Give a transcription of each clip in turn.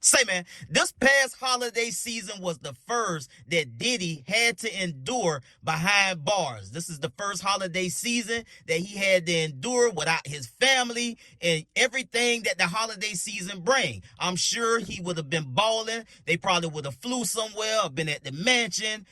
Say, man, this past holiday season was the first that Diddy had to endure behind bars. This is the first holiday season that he had to endure without his family and everything that the holiday season bring. I'm sure he would have been balling. They probably would have flew somewhere, or been at the mansion,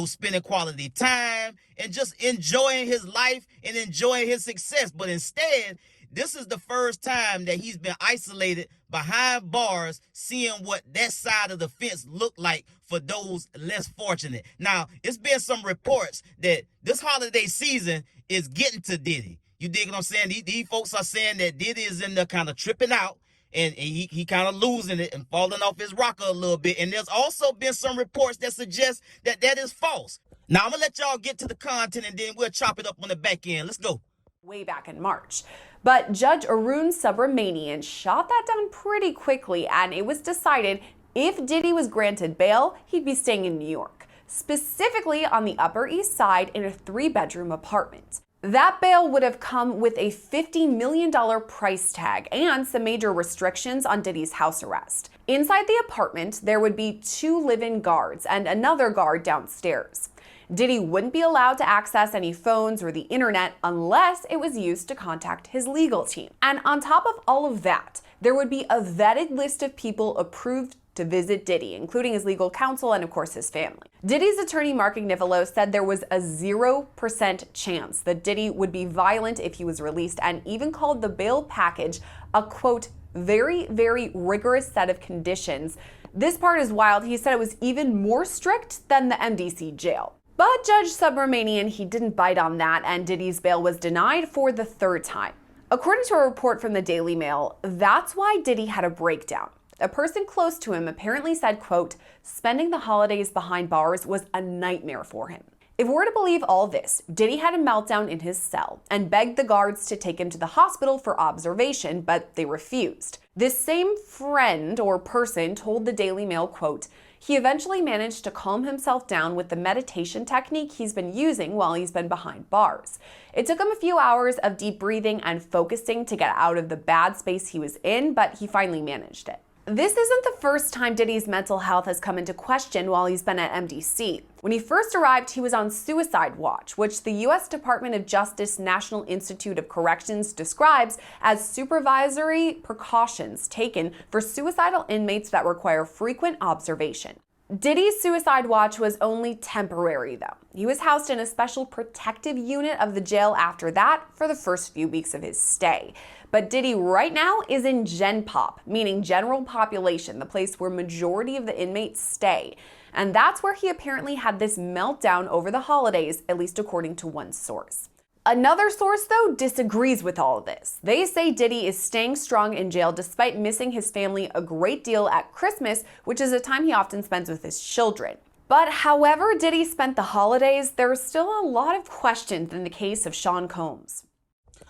spending quality time and just enjoying his life and enjoying his success. But instead, this is the first time that he's been isolated behind bars, seeing what that side of the fence looked like for those less fortunate. Now, it's been some reports that this holiday season is getting to Diddy. You dig what I'm saying? These folks are saying that Diddy is in there kind of tripping out, and he kind of losing it and falling off his rocker a little bit. And there's also been some reports that suggest that that is false. Now, I'm going to let y'all get to the content, and then we'll chop it up on the back end. Let's go. Way back in March. But Judge Arun Subramanian shot that down pretty quickly, and it was decided if Diddy was granted bail, he'd be staying in New York, specifically on the Upper East Side in a 3-bedroom apartment. That bail would have come with a $50 million price tag and some major restrictions on Diddy's house arrest. Inside the apartment, there would be 2 live-in guards and another guard downstairs. Diddy wouldn't be allowed to access any phones or the internet unless it was used to contact his legal team. And on top of all of that, there would be a vetted list of people approved to visit Diddy, including his legal counsel and, of course, his family. Diddy's attorney, Mark Agnifilo, said there was a 0% chance that Diddy would be violent if he was released, and even called the bail package a, quote, very, very rigorous set of conditions. This part is wild. He said it was even more strict than the MDC jail. But Judge Subramanian, he didn't bite on that, and Diddy's bail was denied for the 3rd time. According to a report from the Daily Mail, that's why Diddy had a breakdown. A person close to him apparently said, quote, spending the holidays behind bars was a nightmare for him. If we're to believe all this, Diddy had a meltdown in his cell and begged the guards to take him to the hospital for observation, but they refused. This same friend or person told the Daily Mail, quote, he eventually managed to calm himself down with the meditation technique he's been using while he's been behind bars. It took him a few hours of deep breathing and focusing to get out of the bad space he was in, but he finally managed it. This isn't the first time Diddy's mental health has come into question while he's been at MDC. When he first arrived, he was on suicide watch, which the U.S. Department of Justice National Institute of Corrections describes as supervisory precautions taken for suicidal inmates that require frequent observation. Diddy's suicide watch was only temporary, though. He was housed in a special protective unit of the jail after that for the first few weeks of his stay. But Diddy right now is in Gen Pop, meaning general population, the place where majority of the inmates stay. And that's where he apparently had this meltdown over the holidays, at least according to one source. Another source, though, disagrees with all of this. They say Diddy is staying strong in jail despite missing his family a great deal at Christmas, which is a time he often spends with his children. But however Diddy spent the holidays, there's still a lot of questions in the case of Sean Combs.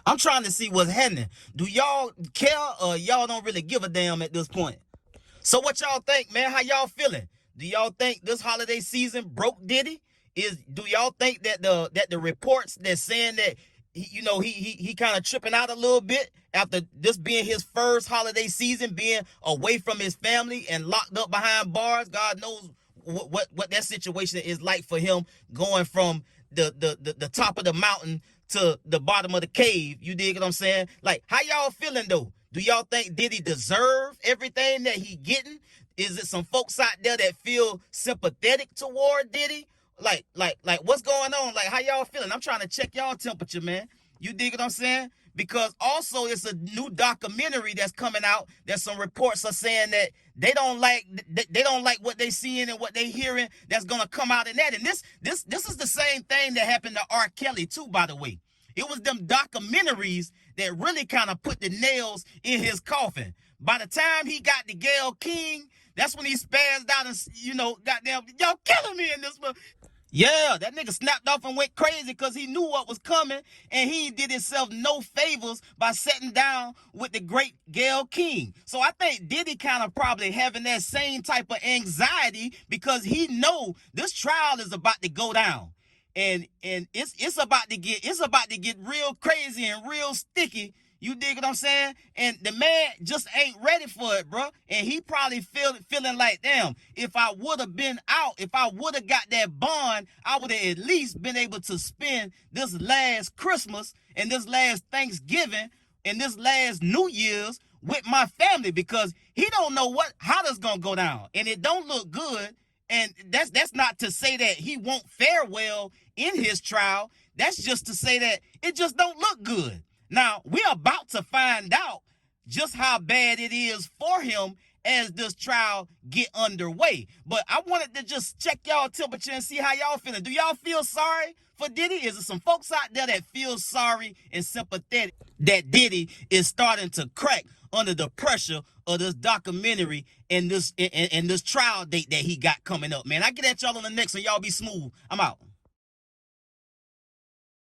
I'm trying to see what's happening. Do y'all care, or y'all don't really give a damn at this point? So what y'all think, man? How y'all feeling? Do y'all think this holiday season broke Diddy? Do y'all think that the reports that's saying that he kind of tripping out a little bit after this being his first holiday season, being away from his family and locked up behind bars? God knows what that situation is like for him, going from the top of the mountain to the bottom of the cave. You dig what I'm saying? Like, how y'all feeling though? Do y'all think Diddy deserve everything that he getting? Is it some folks out there that feel sympathetic toward Diddy? Like what's going on? Like, how y'all feeling? I'm trying to check y'all temperature, man. You dig what I'm saying? Because also it's a new documentary that's coming out that some reports are saying that they don't like what they seeing and what they hearing that's gonna come out in that. And this is the same thing that happened to R. Kelly too, by the way. It was them documentaries that really kind of put the nails in his coffin. By the time he got to Gayle King, that's when he spazzed out and, goddamn, y'all killing me in this one. Yeah, that nigga snapped off and went crazy because he knew what was coming, and he did himself no favors by sitting down with the great Gayle King. So I think Diddy kind of probably having that same type of anxiety because he know this trial is about to go down, and it's about to get real crazy and real sticky. You dig what I'm saying? And the man just ain't ready for it, bro. And he probably feeling like, damn, if I would have been out, if I would have got that bond, I would have at least been able to spend this last Christmas and this last Thanksgiving and this last New Year's with my family, because he don't know how this gonna go down. And it don't look good. And that's not to say that he won't fare well in his trial. That's just to say that it just don't look good. Now, we're about to find out just how bad it is for him as this trial get underway. But I wanted to just check y'all temperature and see how y'all feeling. Do y'all feel sorry for Diddy? Is there some folks out there that feel sorry and sympathetic that Diddy is starting to crack under the pressure of this documentary and this trial date that he got coming up, man? I get at y'all on the next one. Y'all be smooth. I'm out.